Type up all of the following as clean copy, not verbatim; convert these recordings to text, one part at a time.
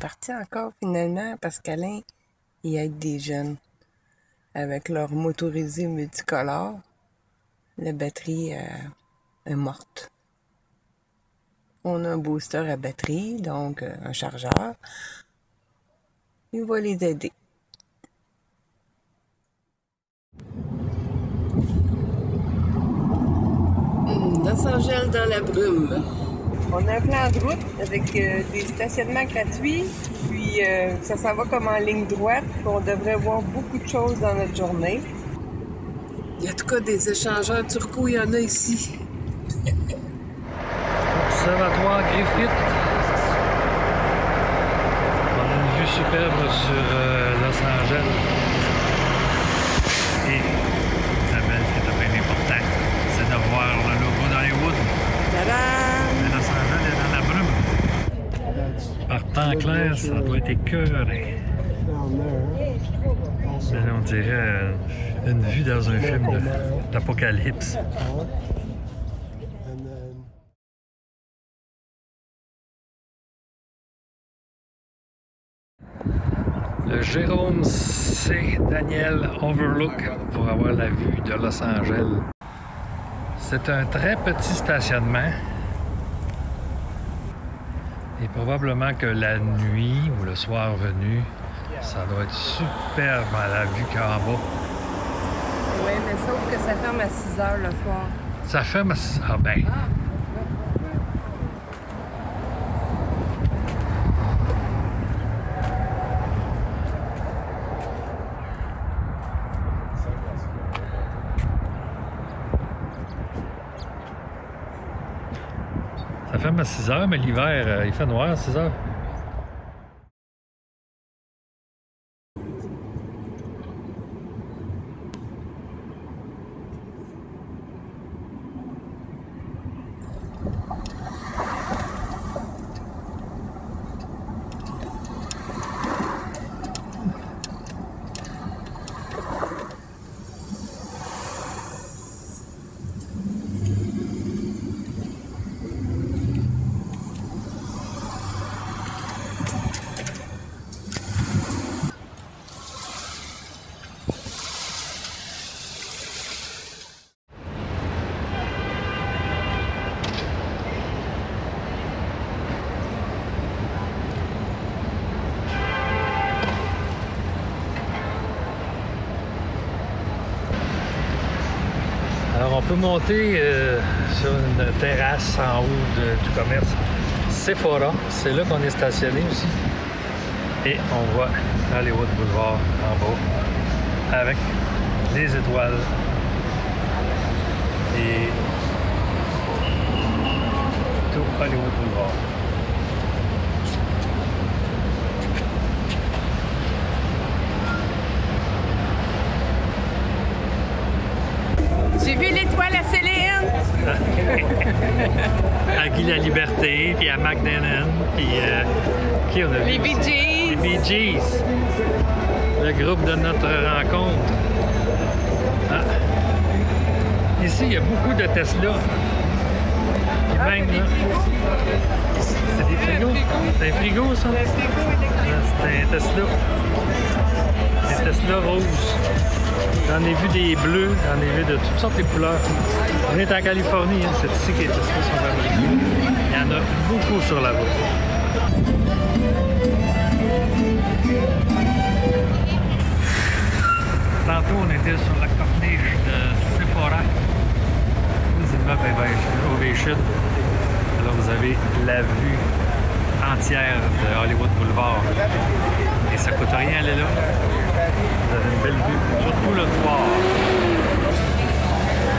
parti encore finalement parce qu'Alain, il aide des jeunes avec leur motorisé multicolore. La batterie est morte. On a un booster à batterie, donc un chargeur. Il va les aider. Los Angeles dans la brume. On a un plan de route avec des stationnements gratuits, puis ça s'en va comme en ligne droite, puis on devrait voir beaucoup de choses dans notre journée. Il y a en tout cas des échangeurs turcos, il y en a ici. Observatoire Griffith. On a une vue superbe sur Los Angeles. Et la belle, ce qui est bien important, c'est de voir le logo d'Hollywood. Tadam! Los Angeles est dans la brume. Par temps clair, ça doit être écœuré. On dirait une vue dans un film d'apocalypse. Le Jérôme C. Daniel Overlook pour avoir la vue de Los Angeles. C'est un très petit stationnement. Et probablement que la nuit ou le soir venu, ça doit être superbe à la vue qu'en bas. Oui, mais sauf que ça ferme à 6 h le soir. Ça ferme à 6 h. Ah ben. Ça ferme à 6 h, mais l'hiver, il fait noir à 6 h. Alors on peut monter sur une terrasse en haut du commerce Sephora. C'est là qu'on est stationné aussi. Et on voit Hollywood Boulevard en bas avec les étoiles et tout Hollywood Boulevard. J'ai vu l'étoile à Céline! À Guy La Liberté, puis à McDonald, puis qui on a vu? Les Bee Gees! Les Bee Gees! Le groupe de notre rencontre. Ah. Ici, il y a beaucoup de Tesla. Puis même là, c'est des frigos. C'est un frigo, ça? C'est un Tesla. Des Tesla roses. J'en ai vu des bleus, j'en ai vu de toutes sortes de couleurs. On est en Californie, hein, c'est ici que les Tesla sont fabriqués. Il y en a beaucoup sur la route. Tantôt, on était sur la corniche de Sephora, aux immeubles Ovation. Alors, vous avez la vue entière de Hollywood Boulevard. Et ça coûte rien aller là. Vous avez une belle vue, surtout le soir.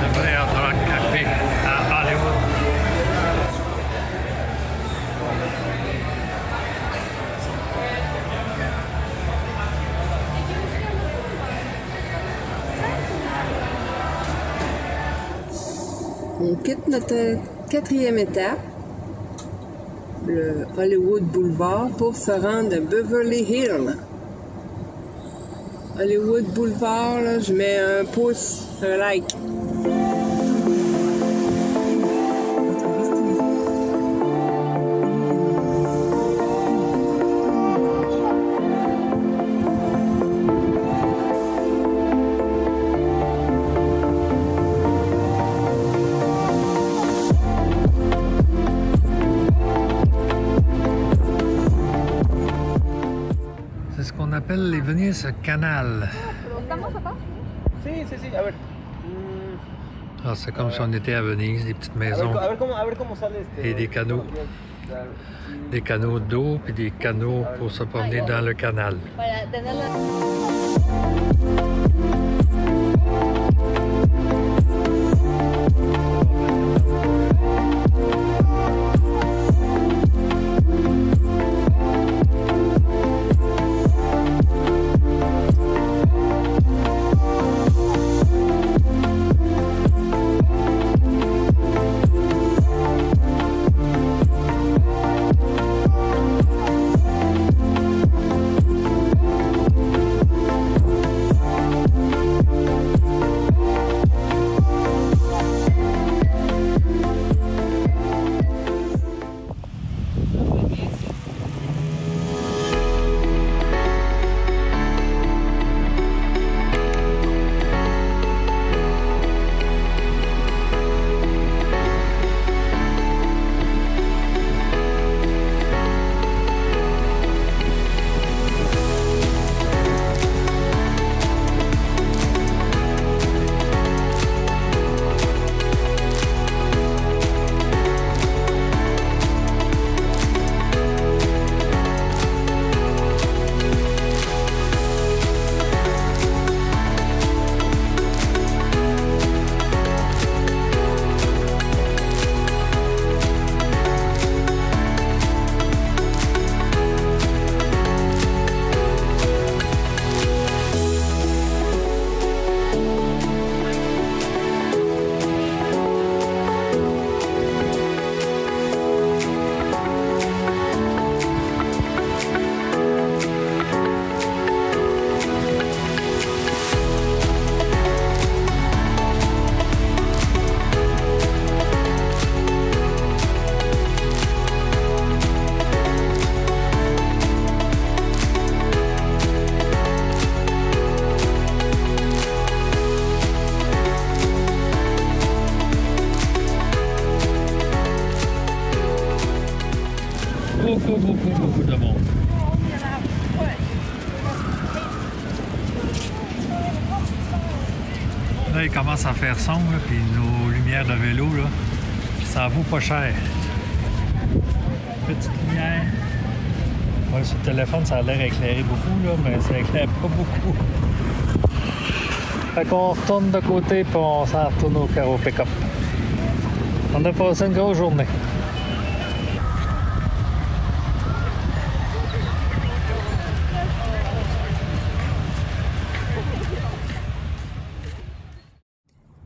Le vrai Hard Rock Café à Hollywood. On quitte notre 4e étape, le Hollywood Boulevard, pour se rendre à Beverly Hills. Hollywood Boulevard, là, je mets un pouce, un like. on appelle les Venise canal. Sí, sí, sí, a ver. Ah, c'est comme si on était à Venise, des petites maisons A ver cómo sale este. et des canaux. Des canaux d'eau puis des canaux pour se promener dans le canal. Beaucoup de monde. Là, il commence à faire sombre, puis nos lumières de vélo, là, ça vaut pas cher. Petite lumière. Ouais, sur le téléphone, ça a l'air éclairé beaucoup, là, mais ça éclaire pas beaucoup. Fait qu'on retourne de côté, puis on s'en retourne au carreau pick-up. On a passé une grosse journée.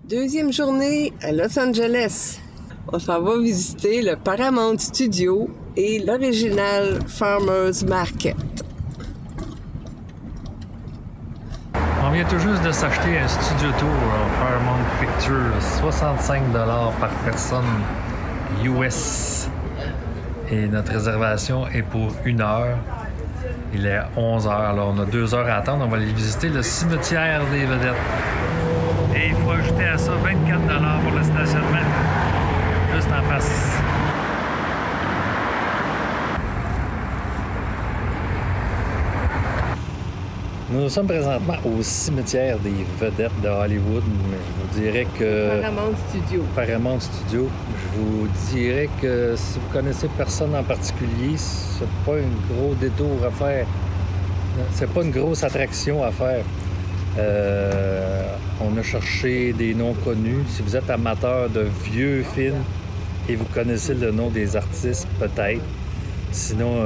Deuxième journée à Los Angeles. On s'en va visiter le Paramount Studio et l'original Farmers Market. On vient tout juste de s'acheter un studio tour au Paramount Pictures, 65 $ par personne US. Et notre réservation est pour 1 heure. Il est 11 h, alors on a 2 heures à attendre. On va aller visiter le cimetière des vedettes. Et il faut ajouter à ça 24 $ pour le stationnement, juste en face. Nous sommes présentement au cimetière des vedettes de Hollywood, mais je vous dirais que... Paramount Studio. Je vous dirais que si vous connaissez personne en particulier, c'est pas un gros détour à faire. C'est pas une grosse attraction à faire. On a cherché des noms connus. Si vous êtes amateur de vieux films et vous connaissez le nom des artistes, peut-être. Sinon,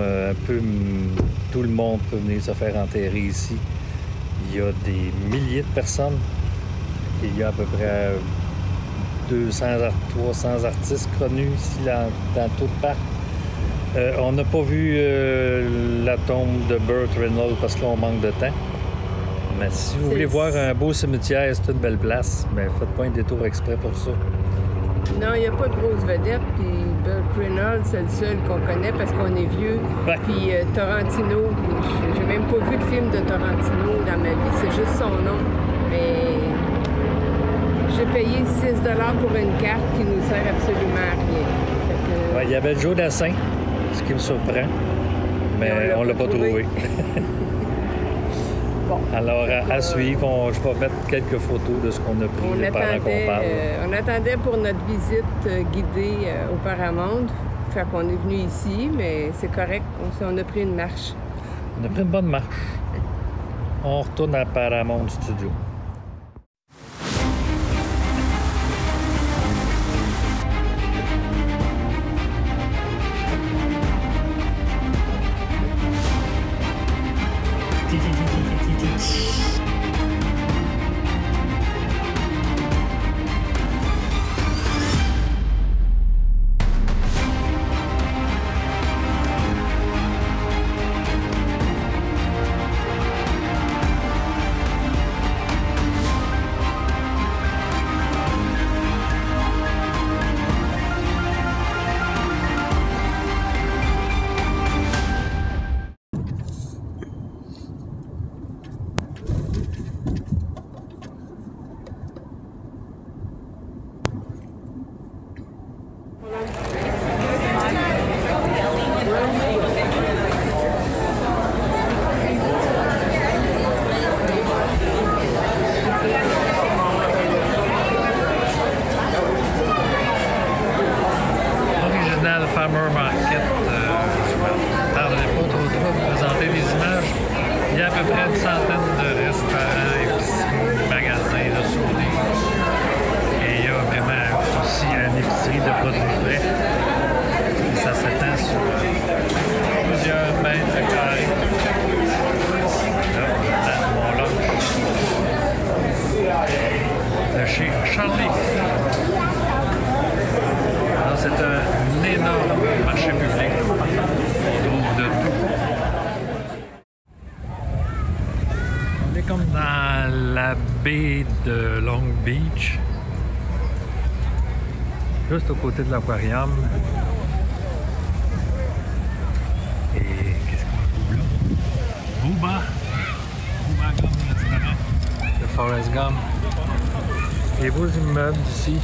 tout le monde peut venir se faire enterrer ici. Il y a des milliers de personnes. Il y a à peu près 200 à 300 artistes connus ici dans tout le parc. On n'a pas vu la tombe de Burt Reynolds parce qu'on manque de temps. Mais si vous voulez voir un beau cimetière, c'est une belle place. Mais faites pas un détour exprès pour ça. Non, il n'y a pas de grosses vedettes. Puis Burt Reynolds, c'est le seul qu'on connaît parce qu'on est vieux. Ouais. Puis Tarantino, j'ai même pas vu de film de Tarantino dans ma vie. C'est juste son nom. Mais j'ai payé 6 $ pour une carte qui nous sert absolument à rien. Ouais, il y avait Joe Dassin, ce qui me surprend. Mais on l'a pas trouvé. Bon. Alors, à suivre, je vais mettre quelques photos de ce qu'on a pris pendant qu'on parle. On attendait pour notre visite guidée au Paramount. Fait qu'on est venu ici, mais c'est correct. On a pris une marche. On a pris une bonne marche. On retourne à Paramount Studio. Farmer Market. Je ne tarderai pas trop de vous présenter les images. Il y a à peu près une centaine de restaurants, épiceries, magasins là, sur l'île. Et il y a vraiment aussi une épicerie de produits frais. Et ça s'étend sur plusieurs mètres carrés. Là, mon lunch. De chez Charlie. C'est un énorme marché public. On trouve de tout. On est comme dans la baie de Long Beach. Juste aux côtés de l'aquarium. Et qu'est-ce qu'on trouve là? Booba Gum restaurant. Le Forrest Gump. Les beaux immeubles d'ici.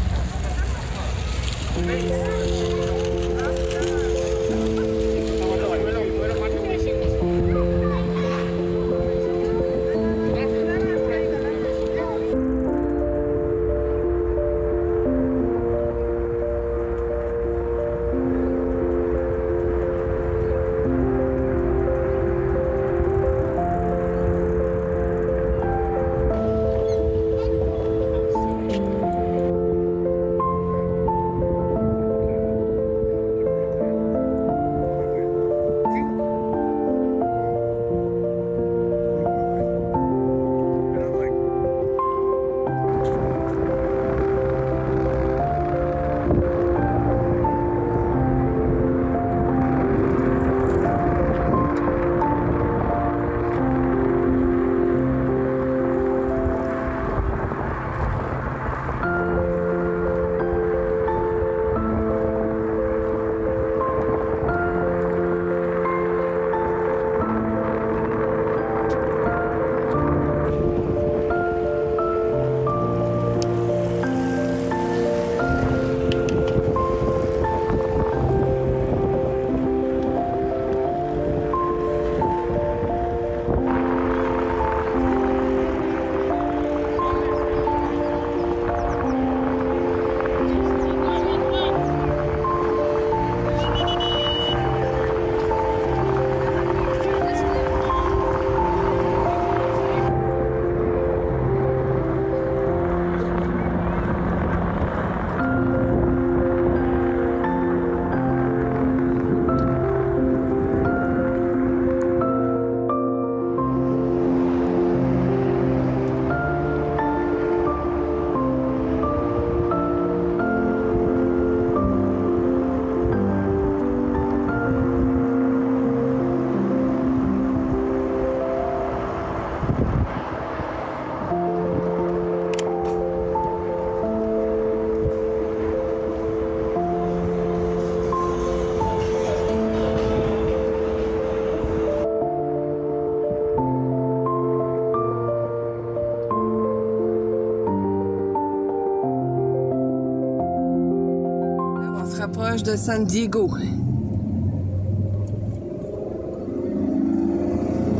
Rapproche de San Diego.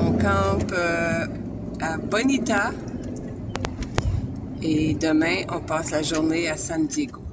On campe à Bonita. Et demain, on passe la journée à San Diego.